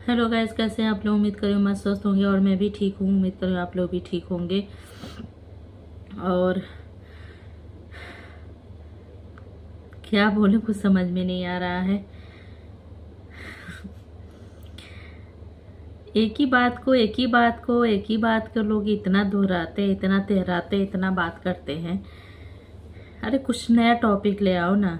Hello guys, कैसे हैं आप लोग। उम्मीद करूँ मैं स्वस्थ होंगे और मैं भी ठीक हूँ। उम्मीद करूँ आप लोग भी ठीक होंगे। और क्या बोलूं, कुछ समझ में नहीं आ रहा है। एक ही बात को लोग इतना दोहराते, इतना तेहराते, इतना बात करते हैं। अरे कुछ नया टॉपिक ले आओ ना,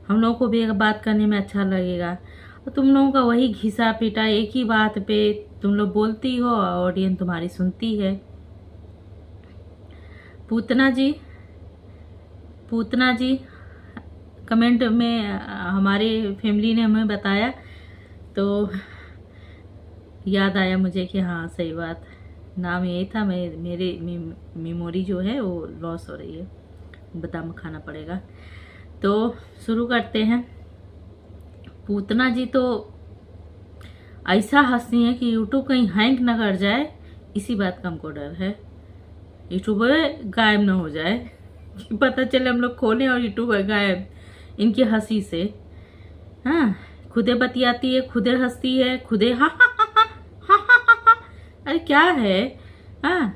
हम लोगों को भी एक बात करने में अच्छा लगेगा। और तुम लोगों का वही घिसा पीटा एक ही बात पे तुम लोग बोलती हो, ऑडियंस तुम्हारी सुनती है। पूतना जी, पूतना जी कमेंट में हमारी फैमिली ने हमें बताया, तो याद आया मुझे कि हाँ सही बात, नाम यही था। मेरी मेमोरी जो है वो लॉस हो रही है, बादाम खाना पड़ेगा। तो शुरू करते हैं। पूतना जी तो ऐसा हंसती है कि यूट्यूब कहीं हैंग न कर जाए, इसी बात का हमको डर है। यूट्यूब गायब ना हो जाए कि पता चले हम लोग खोलें और यूट्यूब गायब, इनकी हंसी से। हाँ, खुदे बतियाती है, खुदे हंसती है, खुदे हा हा हा हा हा हा हा हा। अरे क्या है। हाँ,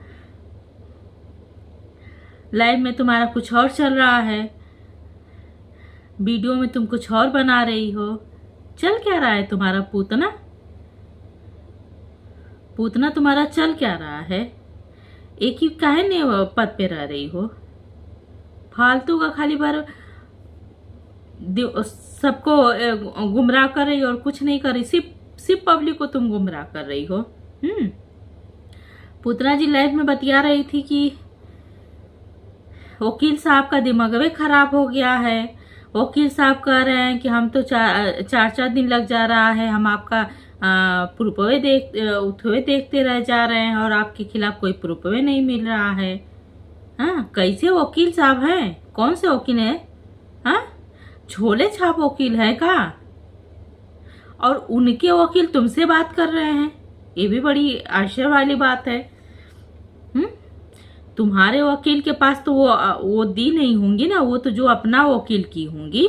लाइव में तुम्हारा कुछ और चल रहा है, वीडियो में तुम कुछ और बना रही हो। चल क्या रहा है तुम्हारा पूतना? पूतना तुम्हारा चल क्या रहा है? एक ही काहे ने पद पे रह रही हो? फालतू का खाली बार सबको गुमराह कर रही हो और कुछ नहीं कर रही, सिर्फ सिर्फ पब्लिक को तुम गुमराह कर रही हो। पूतना जी लाइफ में बतिया रही थी कि वकील साहब का दिमाग भी खराब हो गया है। वकील साहब कह रहे हैं कि हम तो चार दिन लग जा रहा है, हम आपका प्रूफवे देखते रह जा रहे हैं और आपके खिलाफ कोई प्रूफवे नहीं मिल रहा है। हाँ, कैसे वकील साहब हैं? कौन से वकील है? हाँ, झोले छाप वकील है का? और उनके वकील तुमसे बात कर रहे हैं, ये भी बड़ी आश्चर्य वाली बात है। तुम्हारे वकील के पास तो वो दी नहीं होंगी ना, वो तो जो अपना वकील की होंगी,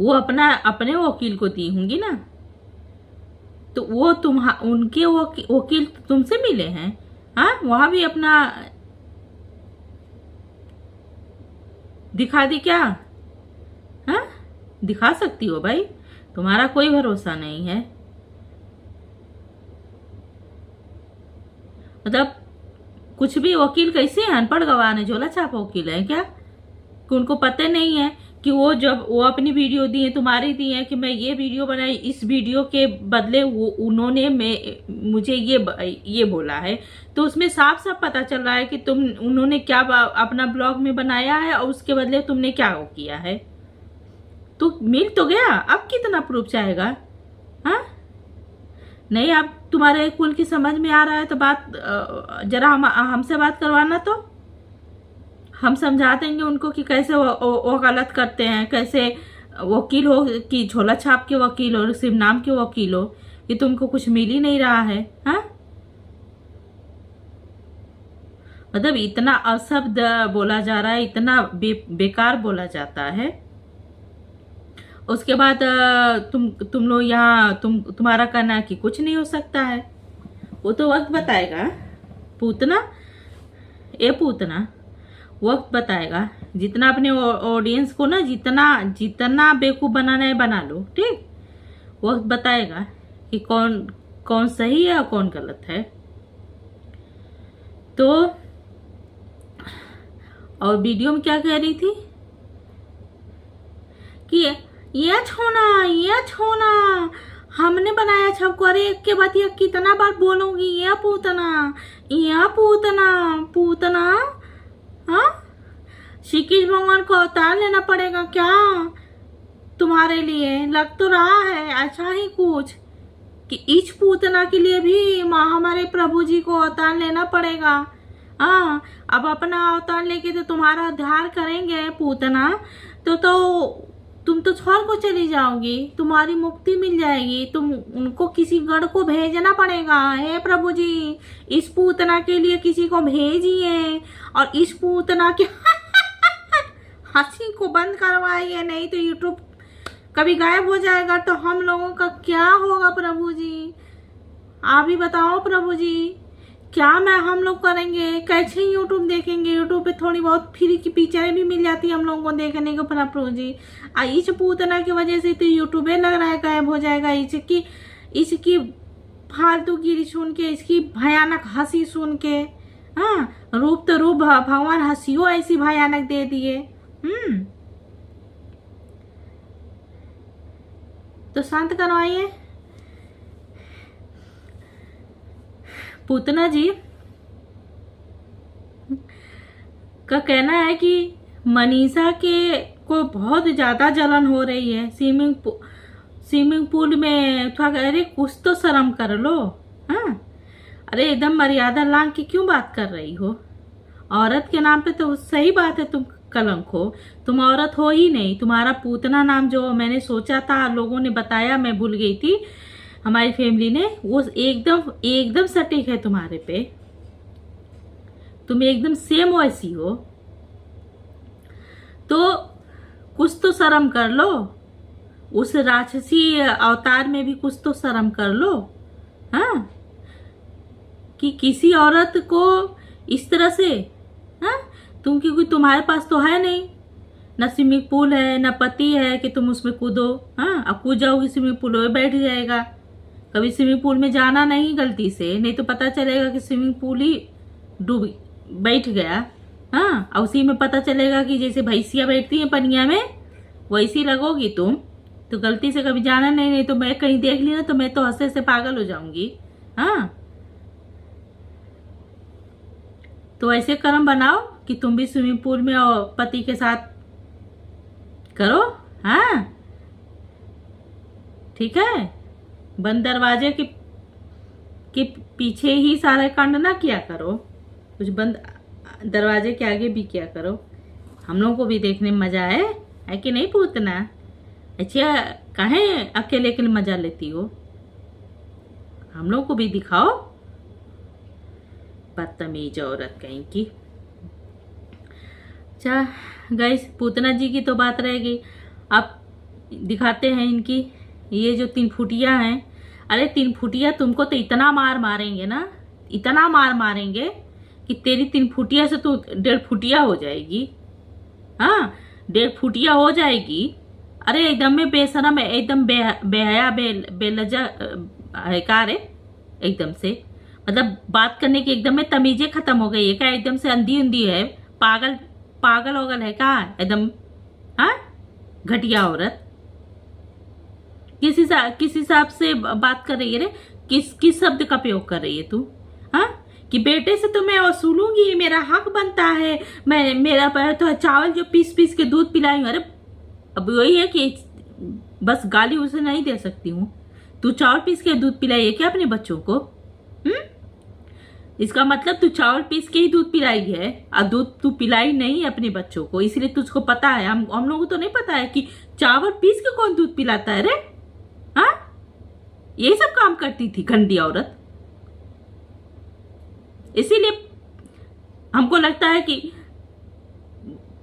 वो अपने वकील को दी होंगी ना। तो वो उनके वकील तुमसे मिले हैं। हाँ, वहां भी अपना दिखा दी क्या? हाँ, दिखा सकती हो भाई, तुम्हारा कोई भरोसा नहीं है। मतलब कुछ भी वकील कैसे हैं? अनपढ़ गवाह ने झोला छाप वकील है क्या? कि उनको पता नहीं है कि वो जब वो अपनी वीडियो दी है, तुम्हारी दी है कि मैं ये वीडियो बनाई, इस वीडियो के बदले वो उन्होंने मुझे ये बोला है, तो उसमें साफ साफ पता चल रहा है कि उन्होंने क्या अपना ब्लॉग में बनाया है और उसके बदले तुमने क्या वो किया है। तो मिल तो गया, अब कितना प्रूफ चाहेगा? हाँ, नहीं, आप तुम्हारे कुल की समझ में आ रहा है तो बात जरा हमसे बात करवाना, तो हम समझा देंगे उनको कि कैसे वो गलत करते हैं। कैसे वकील हो कि झोला छाप के वकील हो, सिर्फ नाम के वकील हो, कि तुमको कुछ मिल ही नहीं रहा है। हाँ, मतलब इतना अशब्द बोला जा रहा है, इतना बेकार बोला जाता है। उसके बाद तुम लोग यहाँ तुम्हारा कहना कि कुछ नहीं हो सकता है। वो तो वक्त बताएगा पूतना, ए पूतना, वक्त बताएगा। जितना अपने ऑडियंस को ना, जितना जितना बेवकूफ बनाना है बना लो, ठीक। वक्त बताएगा कि कौन कौन सही है और कौन गलत है। तो और वीडियो में क्या कह रही थी कि ये छोना हमने बनाया सबको। अरे एक के बाद ये कितना बार बोलूंगी, ये पूतना, ये पूतना पूतना। हाँ, श्री कृष्ण भगवान को अवतार लेना पड़ेगा क्या तुम्हारे लिए? लग तो रहा है ऐसा ही कुछ कि इस पूतना के लिए भी हमारे प्रभु जी को अवतार लेना पड़ेगा। हाँ, अब अपना अवतार लेके तो तुम्हारा उद्धार करेंगे पूतना, तो तुम तो स्वर्ग को चली जाओगी, तुम्हारी मुक्ति मिल जाएगी। तुम उनको किसी गढ़ को भेजना पड़ेगा। हे प्रभु जी, इस पूतना के लिए किसी को भेजिए और इस पूतना के हंसी को बंद करवाइए, नहीं तो यूट्यूब कभी गायब हो जाएगा तो हम लोगों का क्या होगा प्रभु जी? आप ही बताओ प्रभु जी, क्या मैं हम लोग करेंगे? कैसे यूट्यूब देखेंगे? यूट्यूब पे थोड़ी बहुत फ्री की पिक्चरें भी मिल जाती है हम लोगों को देखने को प्रभु जी। इस पूतना की वजह से तो यूट्यूब लग रहा है गायब हो जाएगा। इसकी फालतूगिरी सुन के, इसकी भयानक हंसी सुन के। हाँ, रूप तो रूप भगवान हंसियो ऐसी भयानक दे दिए। तो शांत करवाइए पूतना जी का कहना है कि मनीषा के को बहुत ज्यादा जलन हो रही है स्विमिंग पूल में। थोड़ा अरे कुछ तो शर्म कर लो। हाँ, अरे एकदम मर्यादा लांग के क्यों बात कर रही हो? औरत के नाम पे तो सही बात है, तुम कलंक हो। तुम औरत हो ही नहीं। तुम्हारा पूतना नाम जो मैंने सोचा था, लोगों ने बताया, मैं भूल गई थी, हमारी फैमिली ने, वो एकदम सटीक है तुम्हारे पे। तुम एकदम सेम वैसी हो। तो कुछ तो शर्म कर लो। उस राक्षसी अवतार में भी कुछ तो शर्म कर लो। हाँ, कि किसी औरत को इस तरह से, हाँ, तुम, क्योंकि तुम्हारे पास तो है नहीं, न स्विमिंग पूल है न पति है कि तुम उसमें कूदो। हाँ, अब कूद जाओगी स्विमिंग पूल में बैठ जाएगा। कभी स्विमिंग पूल में जाना नहीं गलती से, नहीं तो पता चलेगा कि स्विमिंग पूल ही डूब बैठ गया। हाँ, और उसी में पता चलेगा कि जैसे भैंसिया बैठती हैं पनिया में, वैसी लगोगी तुम। तो गलती से कभी जाना नहीं तो मैं कहीं देख ली ना तो मैं तो हंसे से पागल हो जाऊंगी। हाँ, तो ऐसे कर्म बनाओ कि तुम भी स्विमिंग पूल में और पति के साथ करो। हाँ, ठीक है, बंद दरवाजे के पीछे ही सारे कांड ना किया करो, कुछ बंद दरवाजे के आगे भी किया करो। हम लोगों को भी देखने में मजा है कि नहीं पूतना? अच्छा, काहे अकेले के मजा लेती हो? हम लोग को भी दिखाओ। बदतमीज औरत कहीं की। अच्छा गाइस, पूतना जी की तो बात रहेगी। अब दिखाते हैं इनकी, ये जो 3 फुटिया हैं। अरे 3 फुटिया तुमको तो इतना मार मारेंगे ना, इतना मार मारेंगे कि तेरी 3 फुटिया से तो 1.5 फुटिया हो जाएगी। हाँ, 1.5 फुटिया हो जाएगी। अरे एकदम में बेशरम है, एकदम बेहया बेलजा है का रे? एकदम से मतलब बात करने की एकदम में तमीजें खत्म हो गई है क्या? एकदम से अंधी उंधी है, पागल होगल है क्या एकदम? हाँ, घटिया औरत। किस हिसाब से बात कर रही है रे? किस शब्द का प्रयोग कर रही है तू? हाँ, कि बेटे से तो मैं वसूलूंगी, मेरा हक बनता है, मेरा तो चावल जो पीस के दूध पिलाई हूँ। अरे अब वही है कि बस गाली उसे नहीं दे सकती हूँ। तू चावल पीस के दूध पिलाई है क्या अपने बच्चों को? इसका मतलब तू चावल पीस के ही दूध पिलाई है और दूध तू पिलाई नहीं अपने बच्चों को, इसलिए तुझको पता है। हम लोगों को तो नहीं पता है कि चावल पीस के कौन दूध पिलाता है रे? हाँ, यही सब काम करती थी गंदी औरत। इसीलिए हमको लगता है कि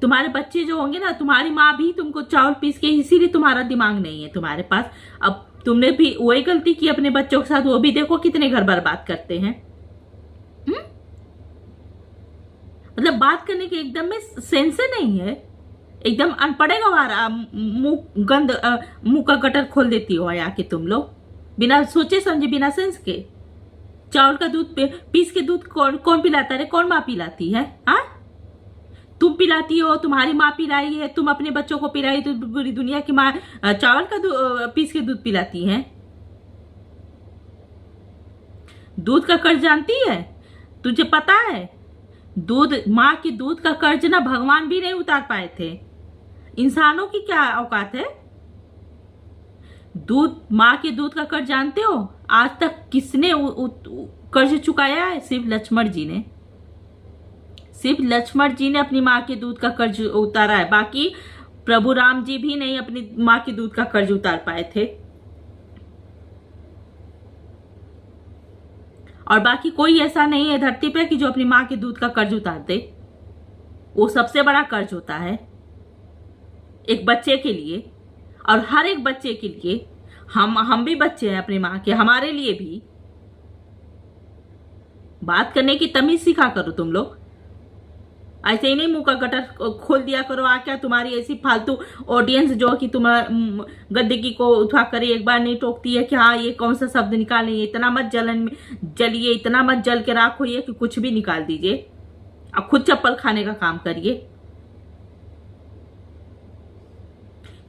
तुम्हारे बच्चे जो होंगे ना, तुम्हारी माँ भी तुमको चावल पीस के, इसीलिए तुम्हारा दिमाग नहीं है तुम्हारे पास। अब तुमने भी वही गलती की अपने बच्चों के साथ, वो भी देखो कितने घर बर्बाद करते हैं। मतलब बात करने के एकदम में सेंस नहीं है, एकदम अनपढ़े गवारा, मुंह का गटर खोल देती हो आके तुम लोग, बिना सोचे समझे, बिना सेंस के। चावल का दूध पीस के दूध कौन पिलाता है? कौन माँ पिलाती है? हाँ, तुम पिलाती हो, तुम्हारी माँ पिलाई है, तुम अपने बच्चों को पिलाई, तो पूरी दुनिया की माँ चावल का पीस के दूध पिलाती है। दूध का कर्ज जानती है? तुझे पता है? माँ की दूध का कर्ज ना भगवान भी नहीं उतार पाए थे। इंसानों की क्या औकात है? माँ के दूध का कर्ज जानते हो? आज तक किसने कर्ज चुकाया है? सिर्फ लक्ष्मण जी ने। सिर्फ लक्ष्मण जी ने अपनी माँ के दूध का कर्ज उतारा है। बाकी प्रभु राम जी भी नहीं अपनी माँ के दूध का कर्ज उतार पाए थे। और बाकी कोई ऐसा नहीं है धरती पे कि जो अपनी माँ के दूध का कर्ज उतार दे। वो सबसे बड़ा कर्ज होता है एक बच्चे के लिए। और हर एक बच्चे के लिए, हम भी बच्चे हैं अपनी माँ के, हमारे लिए भी बात करने की तमीज सिखा करो तुम लोग। ऐसे ही नहीं मुंह का गटर खोल दिया करो आके। तुम्हारी ऐसी फालतू ऑडियंस जो कि तुम्हारा गंदगी को उठा कर एक बार नहीं टोकती है कि हाँ ये कौन सा शब्द निकालेंगे। इतना मत जलिए, इतना मत जल के राख होइए कि कुछ भी निकाल दीजिए। अब खुद चप्पल खाने का काम करिए।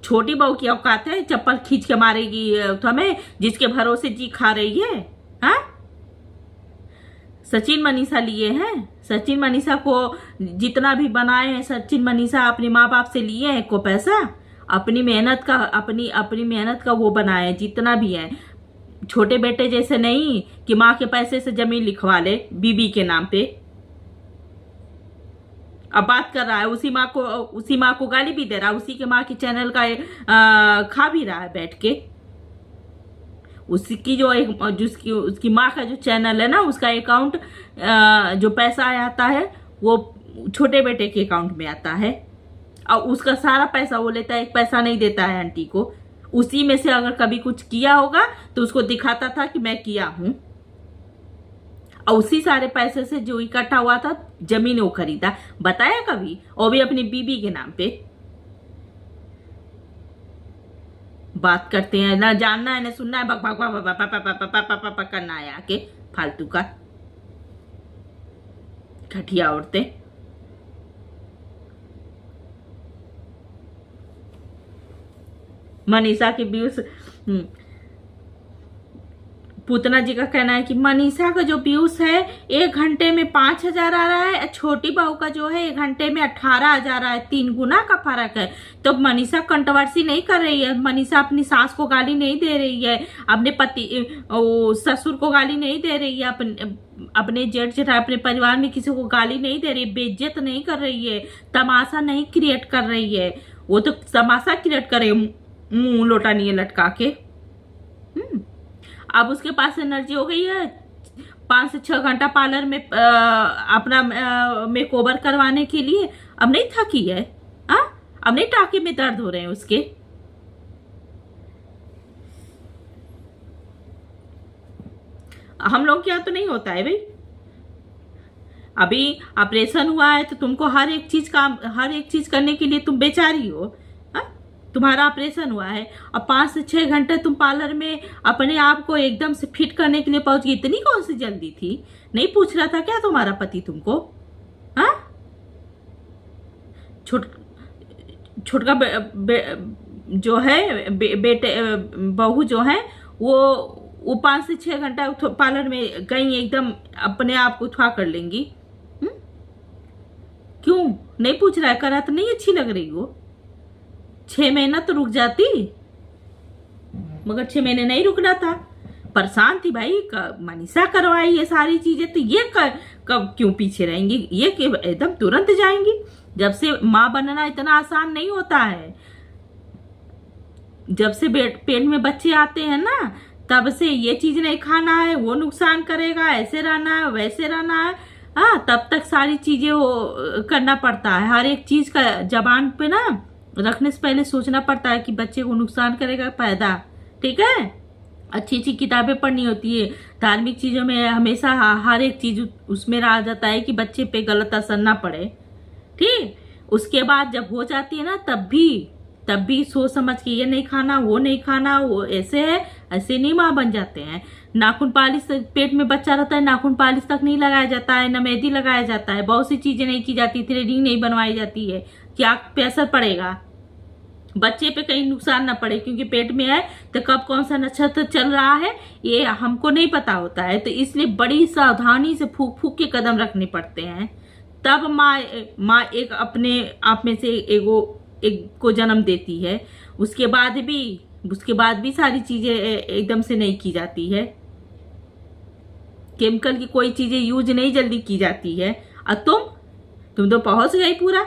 छोटी बहू की औकात है चप्पल खींच के मारेगी तुम्हें, जिसके भरोसे जी खा रही है। हाँ, सचिन मनीषा लिए हैं, सचिन मनीषा को जितना भी बनाए हैं, सचिन मनीषा अपने माँ बाप से लिए हैं को पैसा, अपनी मेहनत का, अपनी मेहनत का वो बनाए जितना भी है। छोटे बेटे जैसे नहीं कि माँ के पैसे से जमीन लिखवा ले बीबी के नाम पे। अब बात कर रहा है उसी माँ को गाली भी दे रहा है, उसी के माँ की चैनल का खा भी रहा है बैठ के। उसकी जो एक जिसकी उसकी माँ का जो चैनल है ना, उसका अकाउंट जो पैसा आता है वो छोटे बेटे के अकाउंट में आता है, और उसका सारा पैसा वो लेता है, एक पैसा नहीं देता है आंटी को। उसी में से अगर कभी कुछ किया होगा तो उसको दिखाता था कि मैं किया हूं, और उसी सारे पैसे से जो इकट्ठा हुआ था जमीन वो खरीदा। बताया कभी? और भी अपनी बीबी के नाम पे। बात करते हैं, ना जानना है ना सुनना है, बक बक बक बक करना है आके फालतू का। घटिया औरतें। मनीषा के व्यूज, पूतना जी का कहना है कि मनीषा का जो व्यूज है 1 घंटे में 5,000 आ रहा है, छोटी बहू का जो है 1 घंटे में 18,000 आ है। 3 गुना का फर्क है। तो मनीषा कंट्रोवर्सी नहीं कर रही है, मनीषा अपनी सास को गाली नहीं दे रही है, अपने पति ससुर को गाली नहीं दे रही है, अपने जेठ जेठा अपने परिवार में किसी को गाली नहीं दे रही है, बेइज्जत नहीं कर रही है, तमाशा नहीं क्रिएट कर रही है। वो तो तमाशा क्रिएट करे मुंह लोटा नहीं लटका के। अब उसके पास एनर्जी हो गई है 5 से 6 घंटा पार्लर में अपना मेकओवर करवाने के लिए। अब नहीं थकी है, अब नहीं टाके में दर्द हो रहे हैं उसके। हम लोग के यहाँ तो नहीं होता है भाई। अभी ऑपरेशन हुआ है तो तुमको हर एक चीज करने के लिए तुम बेचारी हो। तुम्हारा ऑपरेशन हुआ है और 5 से 6 घंटे तुम पार्लर में अपने आप को एकदम से फिट करने के लिए पहुंच गई। इतनी कौन सी जल्दी थी? नहीं पूछ रहा था क्या तुम्हारा पति तुमको? हाँ, छोटका जो है बेटे बहू जो है वो 5 से 6 घंटा पार्लर में गई, एकदम अपने आप को उठा कर लेंगी। क्यों नहीं पूछ रहा है? करा तो नहीं अच्छी लग रही वो? 6 महीना तो रुक जाती, मगर 6 महीने नहीं रुकना था। परेशान थी भाई। मनीषा करवाई ये सारी चीजें, तो ये कब क्यों पीछे रहेंगी? ये एकदम तुरंत जाएंगी। जब से माँ बनना इतना आसान नहीं होता है। जब से पेट में बच्चे आते हैं ना, तब से ये चीज नहीं खाना है, वो नुकसान करेगा, ऐसे रहना है, वैसे रहना है। तब तक सारी चीजें करना पड़ता है। हर एक चीज का जबान पे ना रखने से पहले सोचना पड़ता है कि बच्चे को नुकसान करेगा पैदा। ठीक है, अच्छी अच्छी किताबें पढ़नी होती है। धार्मिक चीजों में हमेशा हर एक चीज उसमें रहा जाता है कि बच्चे पे गलत असर ना पड़े। ठीक, उसके बाद जब हो जाती है ना, तब भी सोच समझ के ये नहीं खाना, वो नहीं खाना, वो ऐसे है, ऐसे नहीं माँ बन जाते हैं। नाखून पालिश, पेट में बच्चा रहता है नाखून पालिश तक नहीं लगाया जाता है, न मेहंदी लगाया जाता है, बहुत सी चीजें नहीं की जाती, थ्रेडिंग नहीं बनवाई जाती है। क्या पे असर पड़ेगा? बच्चे पे कहीं नुकसान ना पड़े, क्योंकि पेट में है तो कब कौन सा नक्षत्र चल रहा है ये हमको नहीं पता होता है। तो इसलिए बड़ी सावधानी से फूक फूक के कदम रखने पड़ते हैं। तब माँ एक अपने आप में से एक को जन्म देती है। उसके बाद भी सारी चीजें एकदम से नहीं की जाती है। केमिकल की कोई चीजें यूज नहीं जल्दी की जाती है। और तुम तो पहुंच गई पूरा।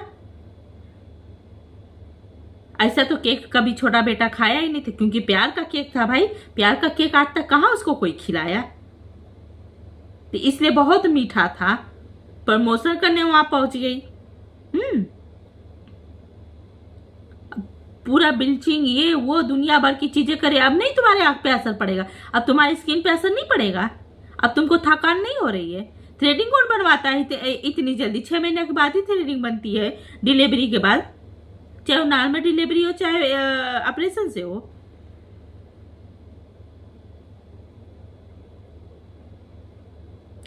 ऐसा तो केक कभी छोटा बेटा खाया ही नहीं था, क्योंकि प्यार का केक था भाई। प्यार का केक आज तक कहाँ उसको कोई खिलाया, तो इसलिए बहुत मीठा था। प्रमोशन करने वहां पहुंच गई। पूरा ब्लीचिंग ये वो दुनिया भर की चीजें करे, अब नहीं तुम्हारे आंख पे असर पड़ेगा, अब तुम्हारी स्किन पे असर नहीं पड़ेगा, अब तुमको थकान नहीं हो रही है। थ्रेडिंग कौन बनवाता है इतनी जल्दी? 6 महीने के बाद ही थ्रेडिंग बनती है, डिलीवरी के बाद, चाहे वो नॉर्मल डिलीवरी हो चाहे ऑपरेशन से हो।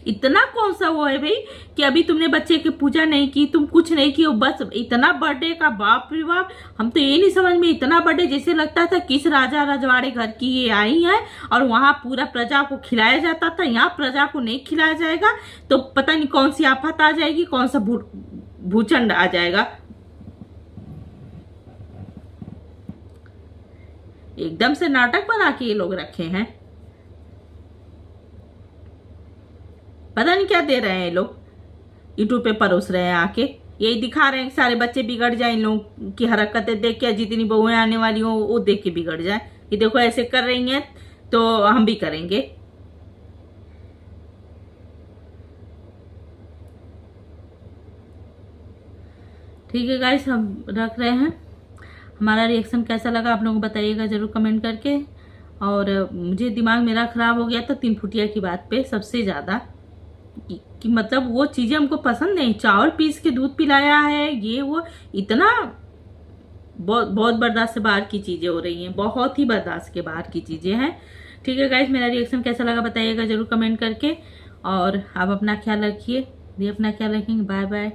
इतना कौन सा वो है भाई कि अभी तुमने बच्चे की पूजा नहीं की, तुम कुछ नहीं की, बस इतना बर्थडे का, बाप रे बाप। हम तो ये नहीं समझ में, इतना बर्थडे जैसे लगता था किस राजा रजवाड़े घर की ये आई है और वहां पूरा प्रजा को खिलाया जाता था, यहाँ प्रजा को नहीं खिलाया जाएगा तो पता नहीं कौन सी आफत आ जाएगी, कौन सा भूचंड आ जाएगा। एकदम से नाटक बना के ये लोग रखे हैं, पता नहीं क्या दे रहे हैं ये लोग, यूट्यूब पे परोस रहे हैं आके, यही दिखा रहे हैं कि सारे बच्चे बिगड़ जाए, इन लोगों की हरकतें देख के, जितनी बहुएं आने वाली हो वो देख के बिगड़ जाए कि देखो ऐसे कर रही हैं तो हम भी करेंगे। ठीक है गाइस, हम रख रहे हैं। हमारा रिएक्शन कैसा लगा आप लोगों को बताइएगा जरूर कमेंट करके। और मुझे दिमाग मेरा खराब हो गया था 3 फुटिया की बात पे सबसे ज्यादा, कि मतलब वो चीजें हमको पसंद नहीं, चावल पीस के दूध पिलाया है, ये वो इतना बहुत बहुत बर्दाश्त से बाहर की चीजें हो रही हैं, बहुत ही बर्दाश्त के बाहर की चीजें हैं। ठीक है गाइस, मेरा रिएक्शन कैसा लगा बताइएगा जरूर कमेंट करके। और आप अपना ख्याल रखिए, भी अपना ख्याल रखेंगे। Bye bye.